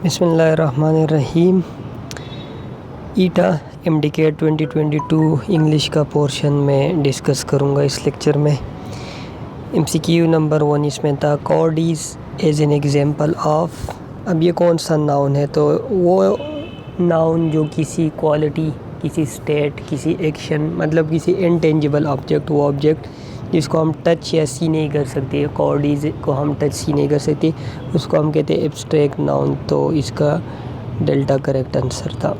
बिस्मिल्लाहिर्रहमानिर्रहीम। ईटा एमडीके 2022 इंग्लिश का पोर्शन में डिस्कस करूँगा इस लेक्चर में। एमसीक्यू नंबर 1 इसमें था कॉडीज़ एज एन एग्जांपल ऑफ। अब ये कौन सा नाउन है, तो वो नाउन जो किसी क्वालिटी, किसी स्टेट, किसी एक्शन, मतलब किसी इनटेंजिबल ऑब्जेक्ट, वो ऑब्जेक्ट जिसको हम टच या सी नहीं कर सकते, कॉडीज़ को हम टच सी नहीं कर सकते, उसको हम कहते हैं एब्स्ट्रैक्ट नाउन। तो इसका डेल्टा करेक्ट आंसर था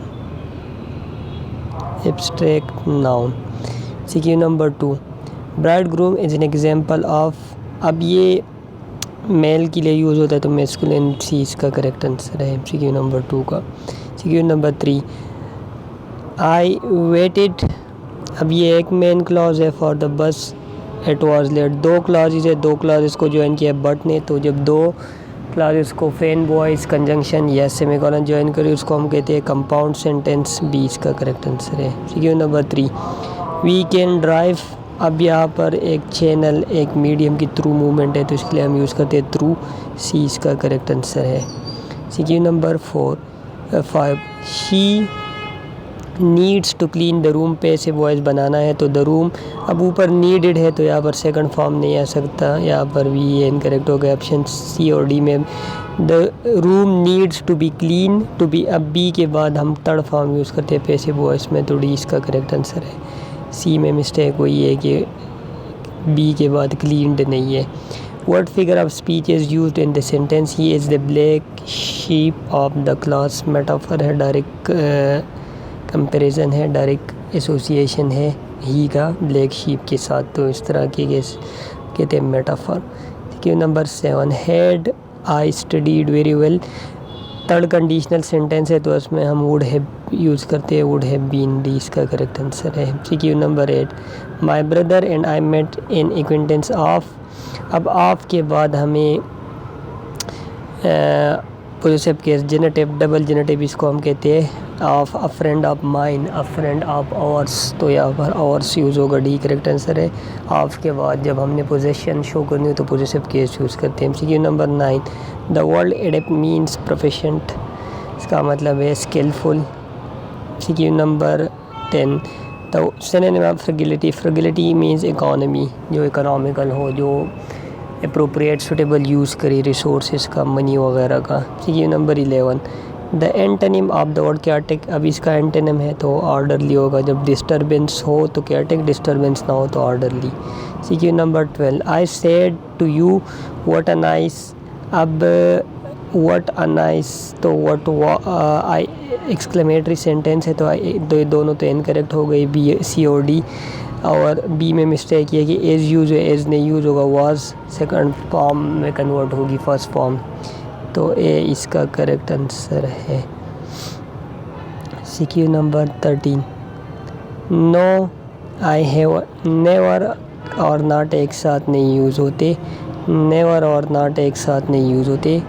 abstract noun. CQ number 2 bride groom is an example of. अब ये मेल के लिए यूज़ होता है तो मैस्कुलिन सी इसका करेक्ट आंसर है सीक्यू नंबर 2 का। CQ number 3 I waited. अब ये एक मेन क्लॉज है for the bus it was late. दो क्लॉजेज है, दो क्लॉजेस को ज्वाइन किया बट ने, तो जब दो क्लॉजेस को फैन बॉयज़ कंजंक्शन या सेमीकोलन ज्वाइन करी उसको हम कहते हैं कंपाउंड सेंटेंस। बी इसका करेक्ट आंसर है। CQ number 3 we can drive. अब यहाँ पर एक चैनल, एक मीडियम की थ्रू मूवमेंट है तो इसके लिए हम यूज़ करते हैं थ्रू। सी इसका करेक्ट आंसर है। CQ number 5 she needs to clean the room passive voice बनाना है तो द रूम, अब ऊपर नीडेड है तो यहाँ पर सेकंड फॉर्म नहीं आ सकता, यहाँ पर भी ये इनकरेक्ट हो गया। ऑप्शन सी और डी में the room needs to be clean to be, अब बी के बाद हम थर्ड फॉर्म यूज़ करते हैं पैसिव वॉइस में, तो डी इसका करेक्ट आंसर है। सी में मिस्टेक हुई है कि बी के बाद क्लीनड नहीं है। What figure of speech is used in the sentence he is the black sheep of the class? Metaphor है, डायरेक्ट कंपैरिजन है, डायरेक्ट एसोसिएशन है ही का ब्लैक शीप के साथ, तो इस तरह के कहते हैं metaphor. Q number 7 had I studied very well. Third conditional sentence है तो उसमें हम वुड हैव यूज़ करते हैं, वुड हैव बीन। डी इसका करेक्ट आंसर है। CQ number 8 my brother and I met in acquaintance of. अब ऑफ के बाद हमें possessive case genitive, double genitive इसको हम कहते हैं of. A friend of mine, a friend of ours, तो यहाँ पर आवर्स यूज़ होगा। डी करेक्ट आंसर है। ऑफ के बाद जब हमने पोजेशन शो करनी हो तो पोजेसिव केस यूज़ करते हैं। CQ number 9 the word adept means proficient, इसका मतलब है स्किलफुल। सीक्यू नंबर 10 तो synonym of fragility, fragility means economy, जो इकोनॉमिकल हो, जो अप्रोप्रिएट सुटेबल यूज़ करे रिसोर्सेज का, मनी वगैरह का। CQ number 11 the antonym of the word chaotic. अब इसका एंटोनिम है तो ऑर्डरली होगा, जब डिस्टर्बेंस हो तो कैटिक, डिस्टर्बेंस ना हो तो orderly. CQ number 12 I said to you what a nice. अब व्हाट अ नाइस तो व्हाट आई एक्सक्लेमेटरी सेंटेंस है तो दोनों तो इनकरेक्ट हो गई, बी सी और डी। और बी में मिस्टेक ये कि एज यूज़ है, एज नहीं यूज़ होगा, वाज सेकंड फॉर्म में कन्वर्ट होगी फर्स्ट फॉर्म, तो ए इसका करेक्ट आंसर है। CQ number 13 no I have, never और नॉट एक साथ नहीं यूज़ होते, नेवर और नॉट एक साथ नहीं यूज़ होते।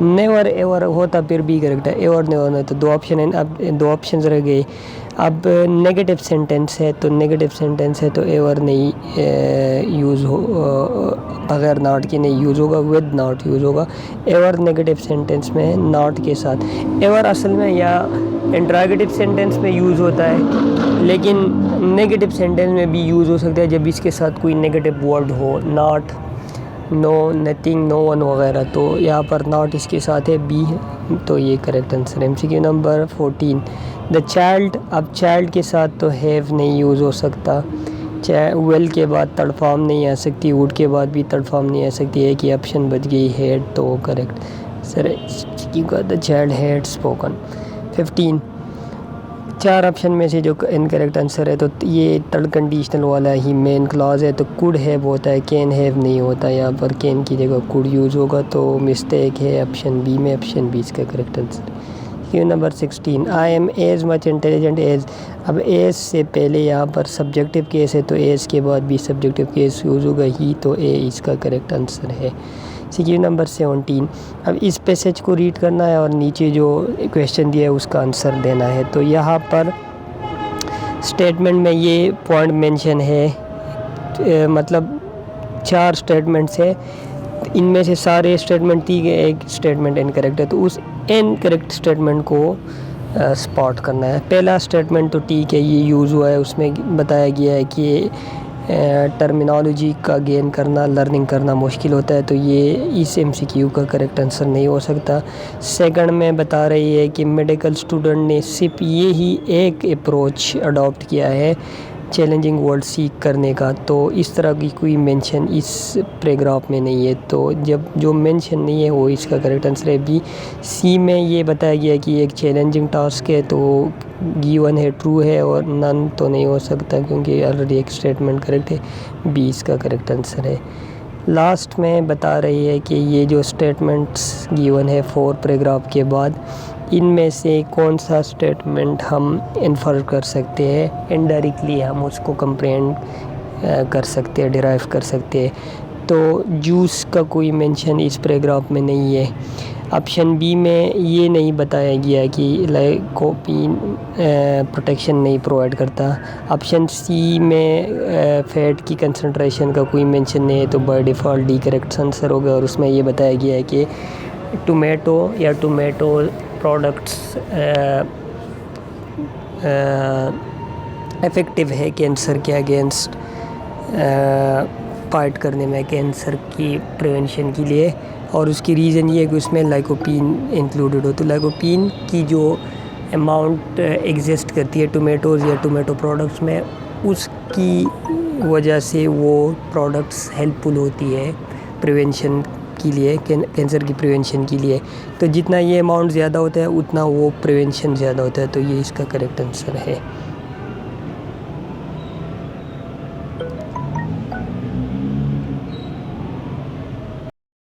नेवर एवर होता फिर भी करेक्ट है, एवर नेवर नहीं, तो दो ऑप्शन है। अब दो ऑप्शन रह गए। अब नेगेटिव सेंटेंस है तो नेगेटिव सेंटेंस है तो एवर नहीं यूज़ हो, बगैर नॉट के नहीं यूज़ होगा, विद नॉट यूज़ होगा। एवर नेगेटिव सेंटेंस में नॉट के साथ। एवर असल में या इंट्रोगेटिव सेंटेंस में यूज़ होता है, लेकिन नेगेटिव सेंटेंस में भी यूज़ हो सकता है जब इसके साथ कोई नेगेटिव वर्ड हो, not, no, nothing, no one वगैरह, तो यहाँ पर नॉट इसके साथ है, बी है, तो ये करेक्ट आंसर है। MCQ number 14 the child. अब चाइल्ड के साथ तो हैव नहीं यूज़ हो सकता, वेल के बाद थर्ड फॉर्म नहीं आ सकती, वुड के बाद भी थर्ड फॉर्म नहीं आ सकती, एक ही ऑप्शन बच गई हैड, तो करेक्ट सर क्योंकि द चाइल्ड हैड स्पोकन। 15 चार ऑप्शन में से जो इनकरेक्ट आंसर है तो ये थर्ड कंडीशनल वाला ही मेन क्लॉज है, तो कुड हैव होता है, कैन हैव नहीं होता, यहाँ पर कैन की जगह कुड यूज़ होगा, तो मिस्टेक है ऑप्शन बी में, ऑप्शन बी इसका correct answer. Q number 16 I am as much intelligent as. अब एज से पहले यहाँ पर सब्जेक्टिव केस है तो एज के बाद भी सब्जेक्टिव केस यूज़ होगा ही, तो ए इसका करेक्ट आंसर है। सीक्यू नंबर 17 अब इस पैसेज को रीड करना है और नीचे जो क्वेश्चन दिया है उसका आंसर देना है। तो यहाँ पर स्टेटमेंट में ये पॉइंट मेंशन है, मतलब 4 स्टेटमेंट्स है इनमें से सारे स्टेटमेंट दी गए, एक स्टेटमेंट इनकरेक्ट है, तो उस इनकरेक्ट स्टेटमेंट को स्पॉट करना है। पहला स्टेटमेंट तो ठीक है, ये यूज़ हुआ है, उसमें बताया गया है कि टर्मिनोलॉजी का गेन करना, लर्निंग करना मुश्किल होता है, तो ये इस एमसीक्यू का करेक्ट आंसर नहीं हो सकता। सेकंड में बता रही है कि मेडिकल स्टूडेंट ने सिर्फ ये ही एक अप्रोच अडॉप्ट किया है चैलेंजिंग वर्ड सीख करने का, तो इस तरह की कोई मेंशन इस पैराग्राफ में नहीं है, तो जब जो मेंशन नहीं है वो इसका करेक्ट आंसर है बी। सी में ये बताया गया कि एक चैलेंजिंग टास्क है, तो गिवन है ट्रू है, और नन तो नहीं हो सकता क्योंकि ऑलरेडी एक स्टेटमेंट करेक्ट है, बी इसका करेक्ट आंसर है। लास्ट में बता रही है कि ये जो स्टेटमेंट्स गिवन है 4 पैराग्राफ के बाद, इनमें से कौन सा स्टेटमेंट हम इन्फर कर सकते हैं, इनडायरेक्टली हम उसको कंप्रेहेंड कर सकते हैं, डिराइव कर सकते हैं। तो जूस का कोई मेंशन इस पैराग्राफ में नहीं है। ऑप्शन बी में ये नहीं बताया गया कि लाइकोपीन प्रोटेक्शन नहीं प्रोवाइड करता। ऑप्शन सी में फैट की कंसंट्रेशन का कोई मेंशन नहीं है, तो by default D correct answer होगा, और उसमें ये बताया गया है कि टोमेटो या टोमेटो प्रोडक्ट्स इफ़ेक्टिव है कैंसर के अगेंस्ट फाइट करने में, कैंसर की प्रिवेंशन के लिए, और उसकी रीज़न ये है कि उसमें लाइकोपीन इंक्लूडेड हो। तो लाइकोपीन की जो अमाउंट एग्जिस्ट करती है टोमेटोज़ या टोमेटो प्रोडक्ट्स में, उसकी वजह से वो प्रोडक्ट्स हेल्पफुल होती है प्रिवेंशन के लिए, कैंसर की प्रिवेंशन के लिए। तो जितना ये अमाउंट ज़्यादा होता है उतना वो प्रिवेंशन ज़्यादा होता है, तो ये इसका करेक्ट आंसर है।